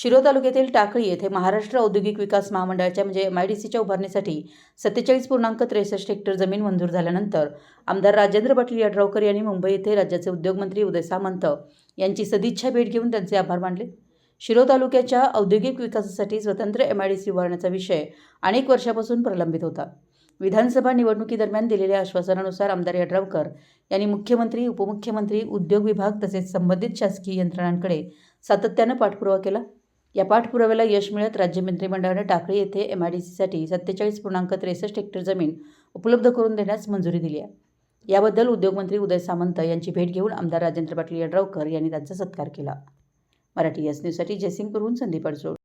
शिरोळ तालुक्यातील टाकळी येथे महाराष्ट्र औद्योगिक विकास महामंडळाच्या MIDCच्या उभारणीसाठी 47.63 हेक्टर जमीन मंजूर झाल्यानंतर आमदार राजेंद्र पाटील यड्रावकर यांनी मुंबई येथे राज्याचे उद्योगमंत्री उदय सामंत यांची सदिच्छा भेट घेऊन त्यांचे आभार मानले। शिरोळ तालुक्याच्या औद्योगिक विकासासाठी स्वतंत्र MIDC उभारण्याचा विषय अनेक वर्षापासून प्रलंबित होता। विधानसभा निवडणुकीदरम्यान दिलेल्या आश्वासनानुसार आमदार यड्रावकर यांनी मुख्यमंत्री, उपमुख्यमंत्री, उद्योग विभाग तसेच संबंधित शासकीय यंत्रणांकडे सातत्याने पाठपुरावा केला। या पाठपुराव्याला यश मिळत राज्य मंत्रिमंडळाने टाकळी येथे MIDCसाठी 47.63 हेक्टर जमीन उपलब्ध करून देण्यास मंजुरी दिली आहे। याबद्दल उद्योगमंत्री उदय सामंत यांची भेट घेऊन आमदार राजेंद्र पाटील यड्रावकर यांनी त्यांचा सत्कार केला। मराठी एस न्यूजसाठी जयसिंगपूरहून संदीप अडसूळ।